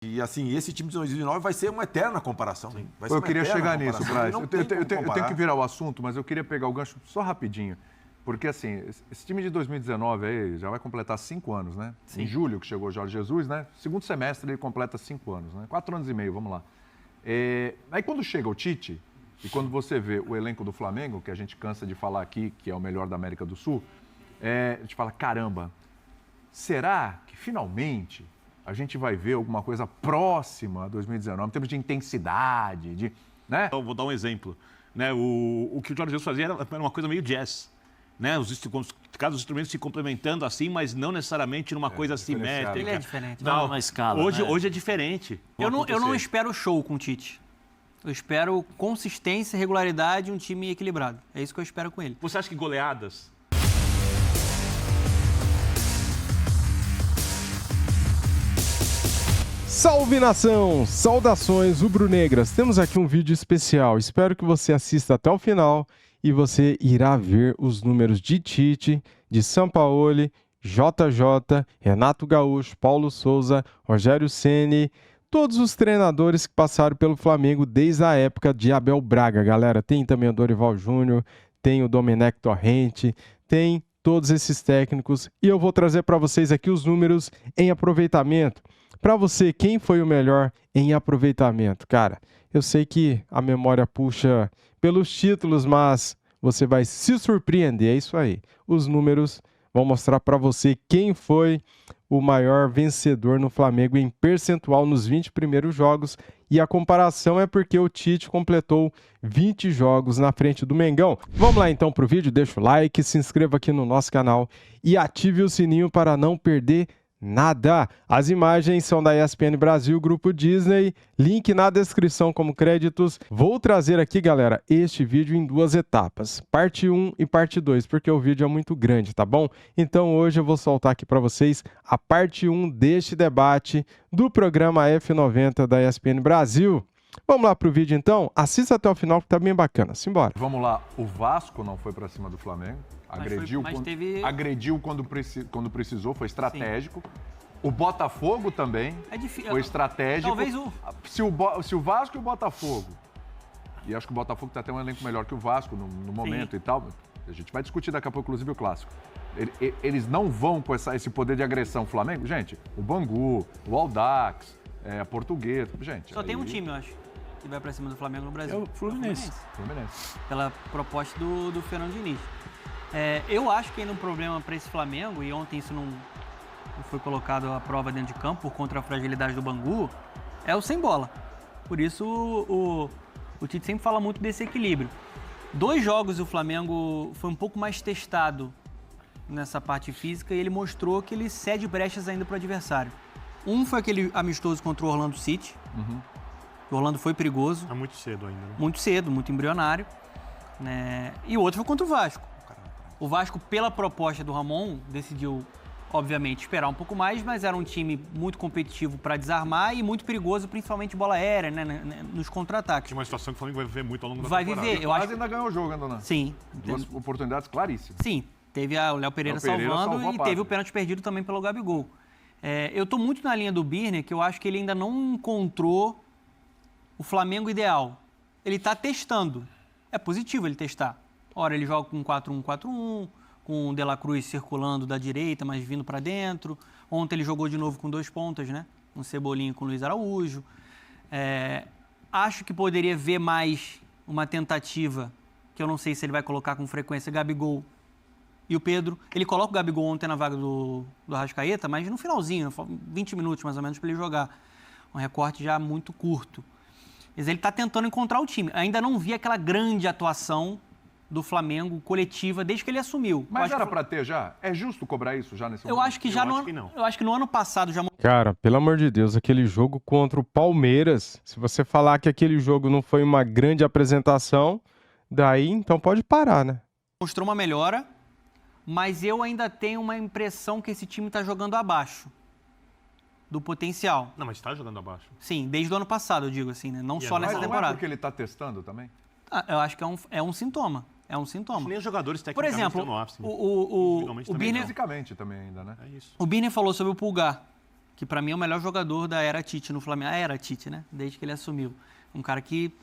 E assim, esse time de 2019 vai ser uma eterna comparação. Vai ser Eu queria chegar nisso, Braz. Eu tenho que virar o assunto, mas eu queria pegar o gancho só rapidinho. Porque, assim, esse time de 2019 aí já vai completar 5 anos, né? Sim. Em julho que chegou o Jorge Jesus, né? Segundo semestre ele completa 5 anos, né? 4 anos e meio, vamos lá. Aí quando chega o Tite, e quando você vê o elenco do Flamengo, que a gente cansa de falar aqui, que é o melhor da América do Sul, a gente fala, caramba, será que finalmente a gente vai ver alguma coisa próxima a 2019, em termos de intensidade, né? Eu vou dar um exemplo. Né? O que o Jorge Jesus fazia era uma coisa meio jazz. Né? Os instrumentos se complementando assim, mas não necessariamente numa coisa assimétrica. Ele é diferente. Não, na escala. Hoje é diferente. Eu não espero show com o Tite. Eu espero consistência, regularidade e um time equilibrado. É isso que eu espero com ele. Você acha que goleadas... Salve, nação! Saudações rubro-negras! Temos aqui um vídeo especial. Espero que você assista até o final e você irá ver os números de Tite, de Sampaoli, JJ, Renato Gaúcho, Paulo Souza, Rogério Ceni, todos os treinadores que passaram pelo Flamengo desde a época de Abel Braga, galera. Tem também o Dorival Júnior, tem o Domenech Torrente, tem todos esses técnicos e eu vou trazer para vocês aqui os números em aproveitamento. Para você, quem foi o melhor em aproveitamento? Cara, eu sei que a memória puxa pelos títulos, mas você vai se surpreender, é isso aí. Os números vão mostrar para você quem foi o maior vencedor no Flamengo em percentual nos 20 primeiros jogos. E a comparação é porque o Tite completou 20 jogos na frente do Mengão. Vamos lá então para o vídeo, deixa o like, se inscreva aqui no nosso canal e ative o sininho para não perder nada. As imagens são da ESPN Brasil, Grupo Disney, link na descrição como créditos. Vou trazer aqui, galera, este vídeo em 2 etapas, parte 1 e parte 2, porque o vídeo é muito grande, tá bom? Então hoje eu vou soltar aqui para vocês a parte 1 deste debate do programa F90 da ESPN Brasil. Vamos lá pro vídeo então? Assista até o final que tá bem bacana. Simbora. Vamos lá, o Vasco não foi para cima do Flamengo. Agrediu quando precisou, foi estratégico. Sim. O Botafogo também foi estratégico. Talvez se o Vasco e o Botafogo, e acho que o Botafogo está até um elenco melhor que o Vasco no momento. Sim. E tal, a gente vai discutir daqui a pouco, inclusive, o Clássico. Eles não vão com esse poder de agressão. O Flamengo, gente, o Bangu, o Audax, a Portuguesa, gente. Só tem um time, eu acho, que vai para cima do Flamengo no Brasil. É o Fluminense. Pela proposta do Fernando Diniz. Eu acho que ainda um problema para esse Flamengo, e ontem isso não foi colocado à prova dentro de campo por conta da fragilidade do Bangu, é o sem bola. Por isso o Tite sempre fala muito desse equilíbrio. 2 jogos o Flamengo foi um pouco mais testado nessa parte física e ele mostrou que ele cede brechas ainda para o adversário. Um foi aquele amistoso contra o Orlando City. Uhum. O Orlando foi perigoso. É muito cedo ainda. Né? Muito cedo, muito embrionário. Né? E o outro foi contra o Vasco. O Vasco, pela proposta do Ramon, decidiu, obviamente, esperar um pouco mais, mas era um time muito competitivo para desarmar e muito perigoso, principalmente bola aérea, né, nos contra-ataques. Tinha uma situação que o Flamengo vai viver muito ao longo da temporada. Vai viver, eu acho. Ainda ganhou o jogo, Andona. Sim. 2 oportunidades claríssimas. Sim. Teve o Léo Pereira salvando e teve o pênalti perdido também pelo Gabigol. Eu estou muito na linha do Birner, que eu acho que ele ainda não encontrou o Flamengo ideal. Ele está testando. É positivo ele testar. Ora, ele joga com 4-1-4-1, com o De La Cruz circulando da direita, mas vindo para dentro. Ontem ele jogou de novo com 2 pontas, né? Um Cebolinha com o Luiz Araújo. Acho que poderia ver mais uma tentativa, que eu não sei se ele vai colocar com frequência, Gabigol e o Pedro. Ele coloca o Gabigol ontem na vaga do Arrascaeta, mas no finalzinho, 20 minutos mais ou menos para ele jogar. Um recorte já muito curto. Mas ele está tentando encontrar o time. Ainda não vi aquela grande atuação do Flamengo coletiva desde que ele assumiu. Mas era para ter já? É justo cobrar isso já nesse momento? Eu acho que já não. Eu acho que no ano passado já... Cara, pelo amor de Deus, aquele jogo contra o Palmeiras, se você falar que aquele jogo não foi uma grande apresentação, daí então pode parar, né? Mostrou uma melhora, mas eu ainda tenho uma impressão que esse time está jogando abaixo do potencial. Não, mas está jogando abaixo. Sim, desde o ano passado, eu digo assim, né? Não só nessa temporada. Não é porque ele está testando também? Eu acho que é um sintoma. É um sintoma. Nem os jogadores Por tecnicamente exemplo, o Birner... Fisicamente também ainda, né? É isso. O Birner falou sobre o Pulgar, que para mim é o melhor jogador da era Tite no Flamengo. A era Tite, né? Desde que ele assumiu. Um cara que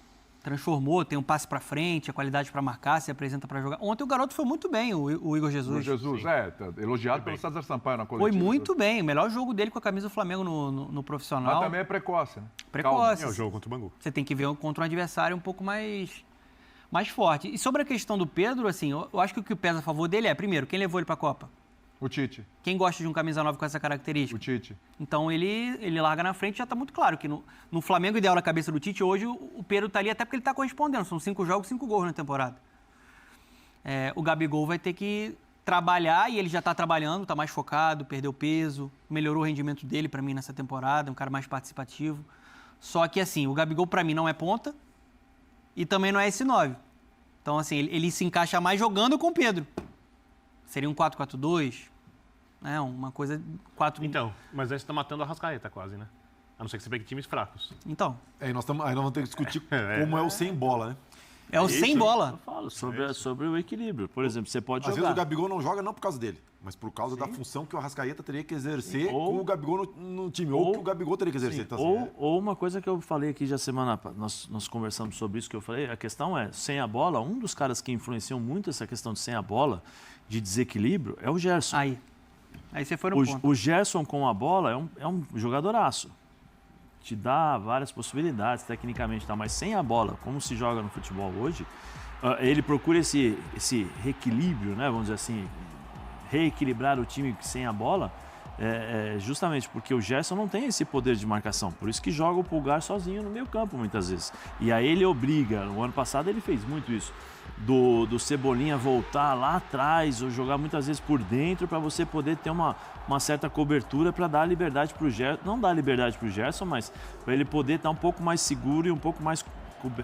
transformou, tem um passe para frente, a qualidade para marcar, se apresenta para jogar. Ontem o garoto foi muito bem, o Igor Jesus. O Jesus, elogiado pelo César Sampaio na coletiva. Foi muito bem, o melhor jogo dele com a camisa do Flamengo no profissional. Mas também é precoce, né? Precoce. É o jogo contra o Bangu. Você tem que ver contra um adversário um pouco mais forte. E sobre a questão do Pedro, assim, eu acho que o que pesa a favor dele é, primeiro, quem levou ele para a Copa? O Tite. Quem gosta de um camisa 9 com essa característica? O Tite. Então ele larga na frente, já está muito claro que no Flamengo ideal na cabeça do Tite, hoje o Pedro está ali até porque ele está correspondendo. São 5 jogos, 5 gols na temporada. O Gabigol vai ter que trabalhar e ele já está trabalhando, está mais focado, perdeu peso, melhorou o rendimento dele para mim nessa temporada, um cara mais participativo. Só que assim, o Gabigol para mim não é ponta e também não é esse 9. Então assim, ele se encaixa mais jogando com o Pedro. Seria um 4-4-2, né? Uma coisa... 4... Então, mas aí você está matando a Arrascaeta quase, né? A não ser que você pegue times fracos. Então. Aí nós vamos ter que discutir como é o sem bola, né? É o sem bola. Eu falo sobre o equilíbrio. Por exemplo, você pode Às jogar... vezes o Gabigol não joga não por causa dele, mas por causa da função que o Arrascaeta teria que exercer com o Gabigol no time, ou que o Gabigol teria que exercer. Tá ou uma coisa que eu falei aqui já semana, nós conversamos sobre isso que eu falei, a questão é, sem a bola, um dos caras que influenciam muito essa questão de sem a bola, de desequilíbrio, é o Gerson. Aí você foi no ponto. O Gerson com a bola é um jogadoraço. Te dá várias possibilidades, tecnicamente, tá? Mas sem a bola, como se joga no futebol hoje, ele procura esse reequilíbrio, né? Vamos dizer assim, reequilibrar o time sem a bola, justamente porque o Gerson não tem esse poder de marcação. Por isso que joga o Pulgar sozinho no meio campo, muitas vezes. E aí ele obriga, no ano passado ele fez muito isso, do Cebolinha voltar lá atrás ou jogar muitas vezes por dentro para você poder ter uma certa cobertura para dar liberdade para o Gerson, não dar liberdade para o Gerson, mas para ele poder estar um pouco mais seguro e um pouco mais,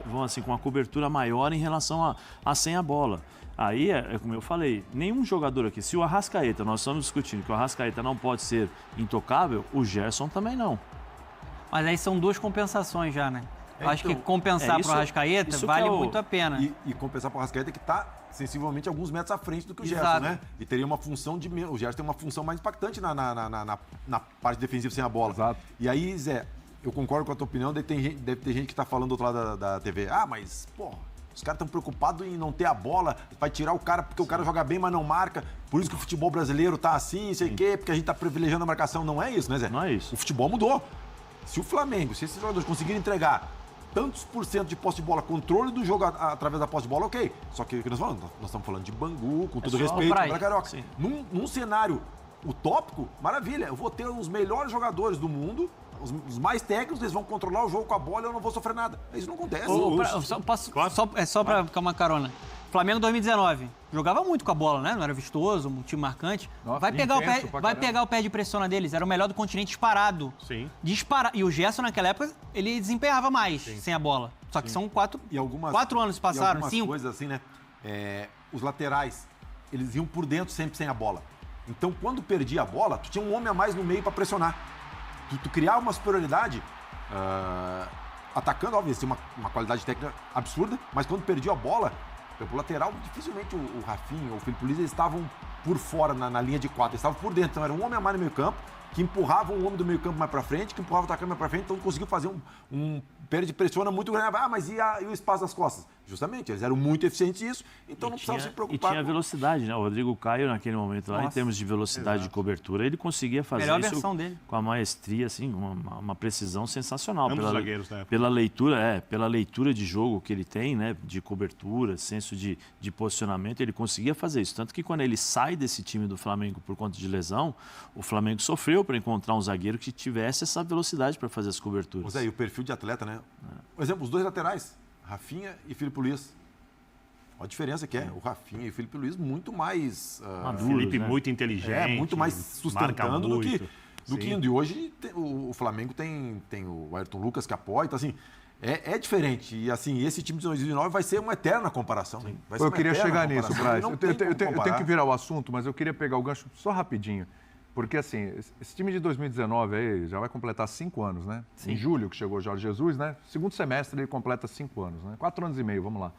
vamos assim, com uma cobertura maior em relação a sem a bola. Aí, como eu falei, nenhum jogador aqui, se o Arrascaeta, nós estamos discutindo que o Arrascaeta não pode ser intocável, o Gerson também não. Mas aí são duas compensações já, né? Eu acho que compensar para o Arrascaeta vale muito a pena. E compensar para o Arrascaeta que está sensivelmente alguns metros à frente do que o Gerson, Exato. né? E teria uma função de menos. O Gerson tem uma função mais impactante na parte defensiva sem a bola. Exato. E aí, Zé, eu concordo com a tua opinião, deve ter gente que está falando do outro lado da TV. Ah, mas, pô, os caras estão preocupados em não ter a bola, vai tirar o cara porque o cara joga bem, mas não marca. Por isso que o futebol brasileiro tá assim, sei o quê, porque a gente tá privilegiando a marcação. Não é isso, né, Zé? Não é isso. O futebol mudou. Se o Flamengo, se esses jogadores conseguirem entregar tantos por cento de posse de bola, controle do jogo através da posse de bola, ok. Só que o que nós estamos falando de Bangu, com todo respeito, para Carioca. Num cenário utópico, maravilha. Eu vou ter os melhores jogadores do mundo, os mais técnicos, eles vão controlar o jogo com a bola e eu não vou sofrer nada. Isso não acontece. Só para ficar uma carona. Flamengo 2019. Jogava muito com a bola, né? Não era vistoso, um time marcante. Nossa, vai pegar o pé de pressão deles. Era o melhor do continente disparado. Sim. E o Gerson, naquela época, ele desempenhava mais sem a bola. Só que são 4 anos passaram, 5. Algumas coisas assim, né? Os laterais, eles iam por dentro sempre sem a bola. Então, quando perdia a bola, tu tinha um homem a mais no meio para pressionar. Tu criava uma superioridade atacando, óbvio, tinha uma qualidade técnica absurda, mas quando perdia a bola, o lateral, dificilmente o Rafinha ou o Filipe Luís, eles estavam por fora na linha de 4, eles estavam por dentro. Então era um homem a mais no meio campo, que empurrava um homem do meio campo mais pra frente, que empurrava o atacante mais pra frente, então conseguiu fazer um perde de pressiona muito grande. Ah, mas e o espaço das costas? Justamente, eles eram muito eficientes nisso, então não precisavam se preocupar. E tinha velocidade, né? O Rodrigo Caio, naquele momento lá, em termos de velocidade de cobertura, ele conseguia fazer isso dele. Com a maestria, assim, uma precisão sensacional. Ambos zagueiros, né? Pela leitura de jogo que ele tem, né? De cobertura, senso de posicionamento, ele conseguia fazer isso. Tanto que quando ele sai desse time do Flamengo por conta de lesão, o Flamengo sofreu para encontrar um zagueiro que tivesse essa velocidade para fazer as coberturas. Pois é, e o perfil de atleta, né? Por exemplo, os dois laterais, Rafinha e Filipe Luís. Olha a diferença que é. O Rafinha e o Filipe Luís muito mais... Maduros, Felipe, né? Muito inteligente. Muito mais sustentando do que indo. E hoje o Flamengo tem o Ayrton Lucas que apoia. Então, assim, é diferente. E, assim, esse time de 2019 vai ser uma eterna comparação. Eu queria chegar nisso, Braz. Eu tenho que virar o assunto, mas eu queria pegar o gancho só rapidinho. Porque, assim, esse time de 2019 aí já vai completar 5 anos, né? Sim. Em julho, que chegou o Jorge Jesus, né? Segundo semestre ele completa 5 anos, né? 4 anos e meio, vamos lá.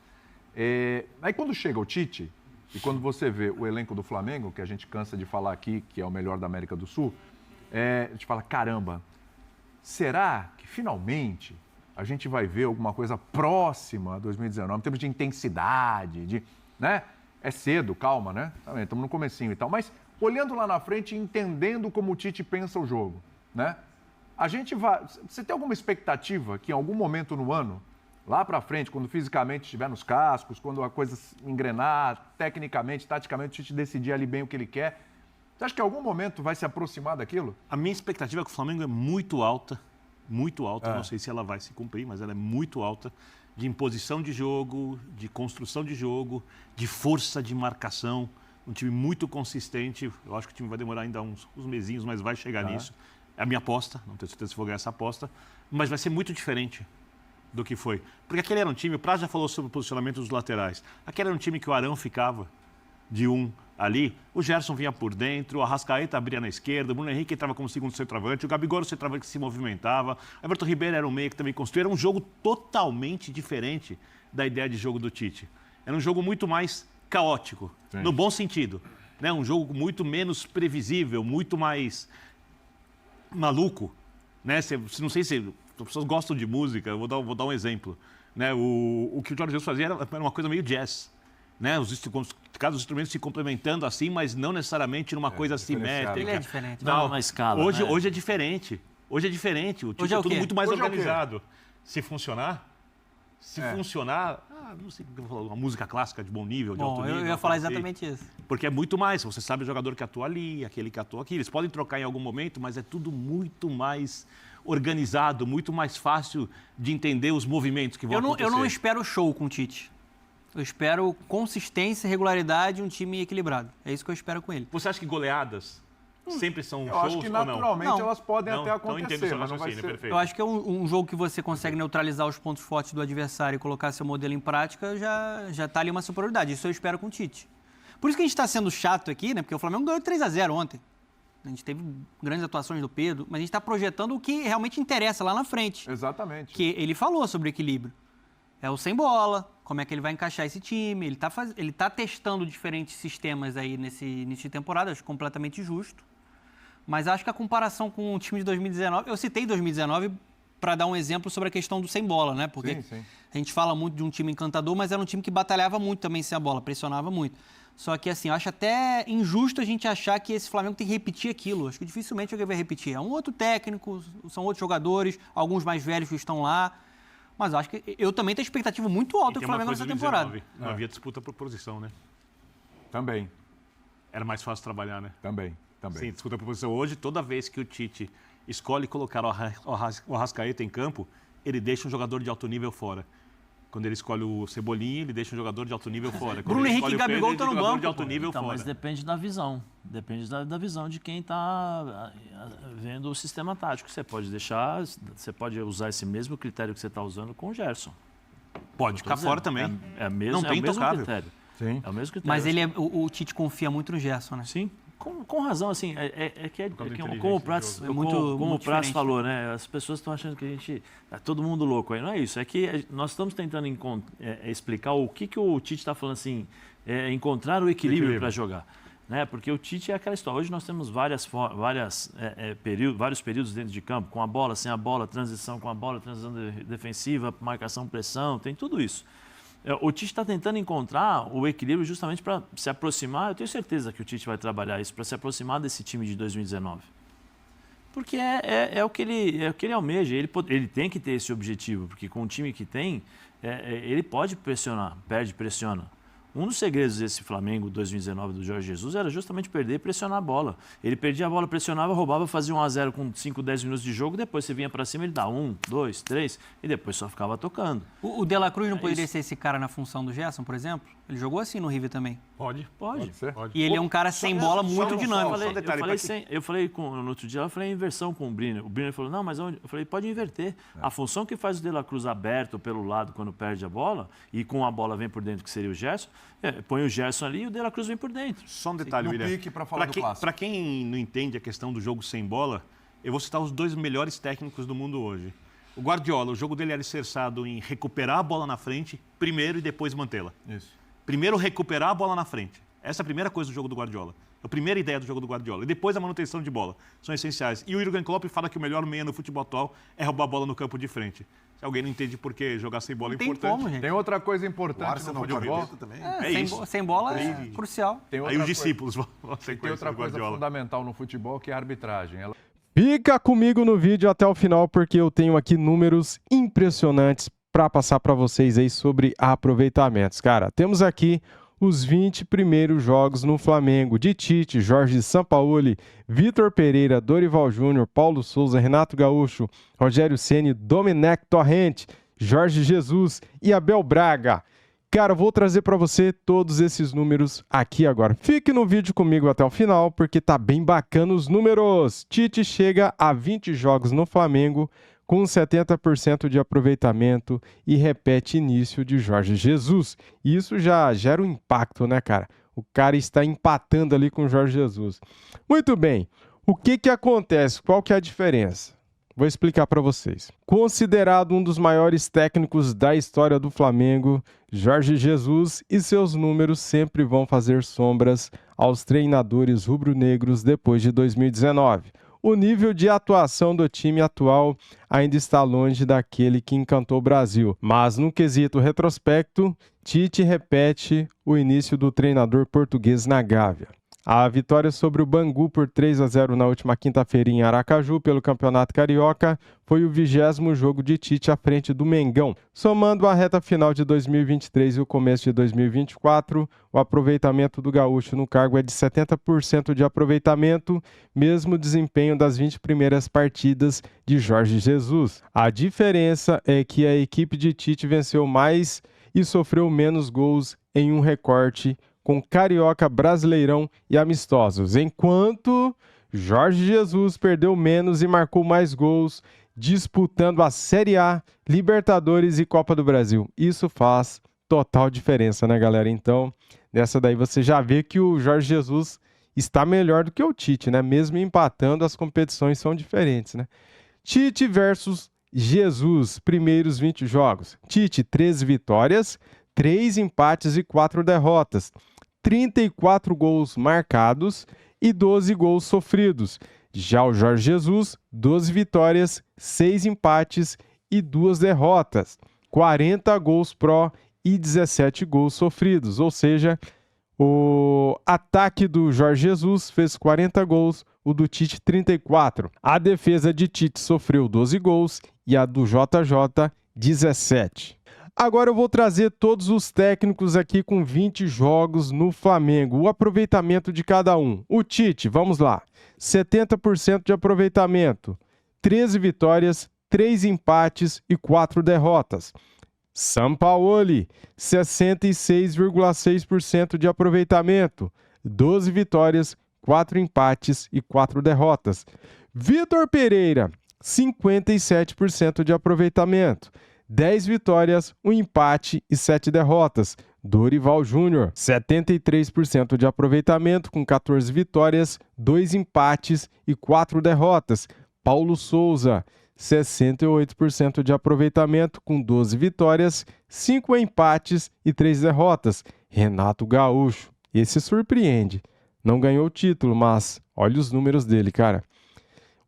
Aí quando chega o Tite, e quando você vê o elenco do Flamengo, que a gente cansa de falar aqui, que é o melhor da América do Sul, a gente fala, caramba, será que finalmente a gente vai ver alguma coisa próxima a 2019, em termos de intensidade, né? É cedo, calma, né? Estamos no comecinho e tal, mas olhando lá na frente e entendendo como o Tite pensa o jogo, né? A gente vai... Você tem alguma expectativa que em algum momento no ano, lá para frente, quando fisicamente estiver nos cascos, quando a coisa engrenar, tecnicamente, taticamente, o Tite decidir ali bem o que ele quer, você acha que em algum momento vai se aproximar daquilo? A minha expectativa é que o Flamengo é muito alta, não sei se ela vai se cumprir, mas ela é muito alta, de imposição de jogo, de construção de jogo, de força de marcação, um time muito consistente. Eu acho que o time vai demorar ainda uns mesinhos, mas vai chegar nisso. É a minha aposta, não tenho certeza se vou ganhar essa aposta, mas vai ser muito diferente do que foi. Porque aquele era um time, o Praz já falou sobre o posicionamento dos laterais, aquele era um time que o Arão ficava de um ali, o Gerson vinha por dentro, o Arrascaeta abria na esquerda, o Bruno Henrique entrava como segundo centroavante, o Gabigol era o centroavante que se movimentava, o Everton Ribeiro era o meio que também construía. Era um jogo totalmente diferente da ideia de jogo do Tite. Era um jogo muito mais caótico, no bom sentido, né? Um jogo muito menos previsível, muito mais maluco, né? Não sei se as pessoas gostam de música, eu vou dar um exemplo, né? O que o Jorge Jesus fazia era uma coisa meio jazz, né? Os instrumentos se complementando assim, mas não necessariamente numa coisa simétrica. Ele é diferente. Não, na escala. Hoje é diferente. Hoje é diferente. O Tite é tudo muito mais organizado. Se funcionar, não sei o que eu vou falar, uma música clássica de bom nível, de alto nível. Eu ia falar exatamente isso. Porque é muito mais. Você sabe o jogador que atua ali, aquele que atua aqui. Eles podem trocar em algum momento, mas é tudo muito mais organizado, muito mais fácil de entender os movimentos que vão acontecer. Eu não espero show com o Tite. Eu espero consistência, regularidade e um time equilibrado. É isso que eu espero com ele. Você acha que goleadas sempre são shows? Eu acho que naturalmente elas podem até então acontecer, mas não vai ser... Perfeito. Eu acho que é um jogo que você consegue neutralizar os pontos fortes do adversário e colocar seu modelo em prática, já está ali uma superioridade. Isso eu espero com o Tite. Por isso que a gente está sendo chato aqui, né? Porque o Flamengo ganhou 3-0 ontem. A gente teve grandes atuações do Pedro, mas a gente está projetando o que realmente interessa lá na frente. Exatamente. Que ele falou sobre equilíbrio. É o sem bola, como é que ele vai encaixar esse time. Ele tá testando diferentes sistemas aí nesse início de temporada, acho completamente justo. Mas acho que a comparação com o time de 2019... Eu citei 2019 para dar um exemplo sobre a questão do sem bola, né? Porque sim. A gente fala muito de um time encantador, mas era um time que batalhava muito também sem a bola, pressionava muito. Só que, assim, eu acho até injusto a gente achar que esse Flamengo tem que repetir aquilo. Acho que dificilmente alguém vai repetir. É um outro técnico, são outros jogadores, alguns mais velhos que estão lá. Mas eu acho que eu também tenho expectativa muito alta com o Flamengo nessa temporada. Não havia disputa por posição, né? Também. Era mais fácil trabalhar, né? Também. Sim, disputa por posição. Hoje, toda vez que o Tite escolhe colocar o Arrascaeta em campo, ele deixa um jogador de alto nível fora. Quando ele escolhe o Cebolinha, ele deixa um jogador de alto nível fora. Quando Bruno Henrique e Gabigol estão no banco. De alto nível então, fora. Mas depende da visão. Depende da visão de quem está vendo o sistema tático. Você pode usar esse mesmo critério que você está usando com o Gerson. Pode ficar fora também. É o mesmo critério. Sim. É o mesmo critério. Mas o Tite confia muito no Gerson, né? Sim. Com razão, assim, como o Praz falou, né? As pessoas estão achando que a gente é todo mundo louco aí. Não é isso, é que nós estamos tentando explicar o que o Tite está falando assim, encontrar o equilíbrio para jogar. Né? Porque o Tite é aquela história. Hoje nós temos vários períodos dentro de campo, com a bola, sem a bola, transição com a bola, transição defensiva, marcação, pressão, tem tudo isso. O Tite está tentando encontrar o equilíbrio justamente para se aproximar. Eu tenho certeza que o Tite vai trabalhar isso para se aproximar desse time de 2019. Porque é o que ele almeja. Ele tem que ter esse objetivo, porque com o time que tem, ele pode pressionar, pressiona. Um dos segredos desse Flamengo 2019 do Jorge Jesus era justamente perder e pressionar a bola. Ele perdia a bola, pressionava, roubava, fazia 1-0 com 5, 10 minutos de jogo, depois você vinha para cima, ele dá 1, 2, 3 e depois só ficava tocando. O De La Cruz não poderia ser esse cara na função do Gerson, por exemplo? Ele jogou assim no River também. Pode ser. E ele é um cara sem bola muito dinâmico. Eu falei no outro dia, eu falei inversão com o Briner. O Briner falou, não, mas eu falei, pode inverter. A função que faz o De La Cruz aberto pelo lado quando perde a bola e com a bola vem por dentro, que seria o Gerson, põe o Gerson ali e o De La Cruz vem por dentro. Só um detalhe, William. Pique para falar do clássico. Para quem não entende a questão do jogo sem bola, eu vou citar os dois melhores técnicos do mundo hoje. O Guardiola, o jogo dele era alicerçado em recuperar a bola na frente, primeiro e depois mantê-la. Isso. Primeiro recuperar a bola na frente. Essa é a primeira coisa do jogo do Guardiola. A primeira ideia do jogo do Guardiola. E depois a manutenção de bola. São essenciais. E o Jürgen Klopp fala que o melhor meia no futebol atual é roubar a bola no campo de frente. Se alguém não entende por que jogar sem bola é importante. Como, gente. Tem outra coisa importante no futebol. Também. Sem bola é crucial. Aí os discípulos vão tem outra coisa fundamental no futebol, que é a arbitragem. Fica comigo no vídeo até o final, porque eu tenho aqui números impressionantes para passar para vocês aí sobre aproveitamentos. Cara, temos aqui os 20 primeiros jogos no Flamengo de Tite, Jorge Sampaoli, Vitor Pereira, Dorival Júnior, Paulo Souza, Renato Gaúcho, Rogério Ceni, Domenech Torrent, Jorge Jesus e Abel Braga. Cara, eu vou trazer para você todos esses números aqui agora. Fique no vídeo comigo até o final, porque tá bem bacana os números. Tite chega a 20 jogos no Flamengo com 70% de aproveitamento e repete início de Jorge Jesus. Isso já gera um impacto, né, cara? O cara está empatando ali com o Jorge Jesus. Muito bem. O que acontece? Qual que é a diferença? Vou explicar para vocês. Considerado um dos maiores técnicos da história do Flamengo, Jorge Jesus e seus números sempre vão fazer sombras aos treinadores rubro-negros depois de 2019. O nível de atuação do time atual ainda está longe daquele que encantou o Brasil. Mas no quesito retrospecto, Tite repete o início do treinador português na Gávea. A vitória sobre o Bangu por 3-0 na última quinta-feira em Aracaju pelo Campeonato Carioca foi o 20º jogo de Tite à frente do Mengão. Somando a reta final de 2023 e o começo de 2024, o aproveitamento do gaúcho no cargo é de 70% de aproveitamento, mesmo desempenho das 20 primeiras partidas de Jorge Jesus. A diferença é que a equipe de Tite venceu mais e sofreu menos gols em um recorte com Carioca, Brasileirão e amistosos, enquanto Jorge Jesus perdeu menos e marcou mais gols, disputando a Série A, Libertadores e Copa do Brasil. Isso faz total diferença, né, galera? Então, nessa daí você já vê que o Jorge Jesus está melhor do que o Tite, né? Mesmo empatando, as competições são diferentes, né? Tite versus Jesus, primeiros 20 jogos. Tite, 13 vitórias, 3 empates e 4 derrotas. 34 gols marcados e 12 gols sofridos. Já o Jorge Jesus, 12 vitórias, 6 empates e 2 derrotas. 40 gols pró e 17 gols sofridos. Ou seja, o ataque do Jorge Jesus fez 40 gols, o do Tite 34. A defesa de Tite sofreu 12 gols e a do JJ 17. Agora eu vou trazer todos os técnicos aqui com 20 jogos no Flamengo, o aproveitamento de cada um. O Tite, vamos lá, 70% de aproveitamento, 13 vitórias, 3 empates e 4 derrotas. Sampaoli, 66,6% de aproveitamento, 12 vitórias, 4 empates e 4 derrotas. Vitor Pereira, 57% de aproveitamento, 10 vitórias, 1 empate e 7 derrotas. Dorival Júnior, 73% de aproveitamento, com 14 vitórias, 2 empates e 4 derrotas. Paulo Souza, 68% de aproveitamento, com 12 vitórias, 5 empates e 3 derrotas. Renato Gaúcho, esse surpreende. Não ganhou o título, mas olha os números dele, cara.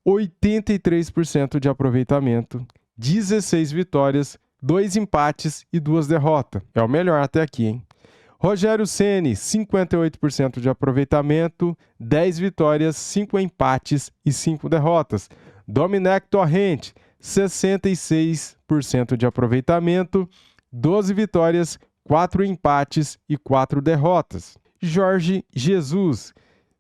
83% de aproveitamento, 16 vitórias, 2 empates e 2 derrotas. É o melhor até aqui, hein? Rogério Ceni, 58% de aproveitamento, 10 vitórias, 5 empates e 5 derrotas. Domenech Torrent, 66% de aproveitamento, 12 vitórias, 4 empates e 4 derrotas. Jorge Jesus,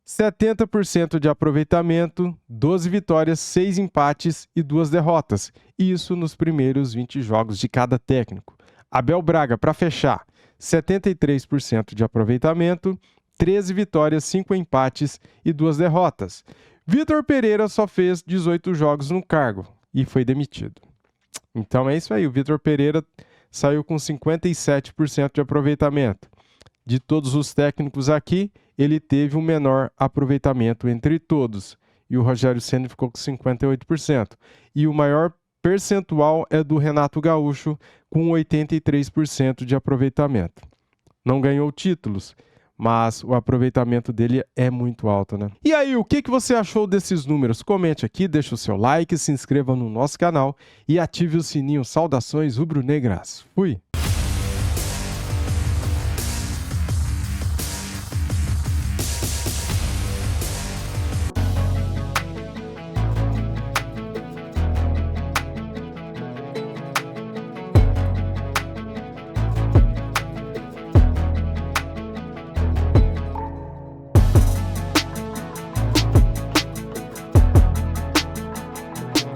70% de aproveitamento, 12 vitórias, 6 empates e 2 derrotas. Isso nos primeiros 20 jogos de cada técnico. Abel Braga, para fechar, 73% de aproveitamento, 13 vitórias, 5 empates e 2 derrotas. Vitor Pereira só fez 18 jogos no cargo e foi demitido. Então é isso aí, o Vitor Pereira saiu com 57% de aproveitamento. De todos os técnicos aqui, ele teve o menor aproveitamento entre todos. E o Rogério Ceni ficou com 58%. E o maior percentual é do Renato Gaúcho, com 83% de aproveitamento. Não ganhou títulos, mas o aproveitamento dele é muito alto, né? E aí, o que você achou desses números? Comente aqui, deixa o seu like, se inscreva no nosso canal e ative o sininho. Saudações rubro-negras. Fui!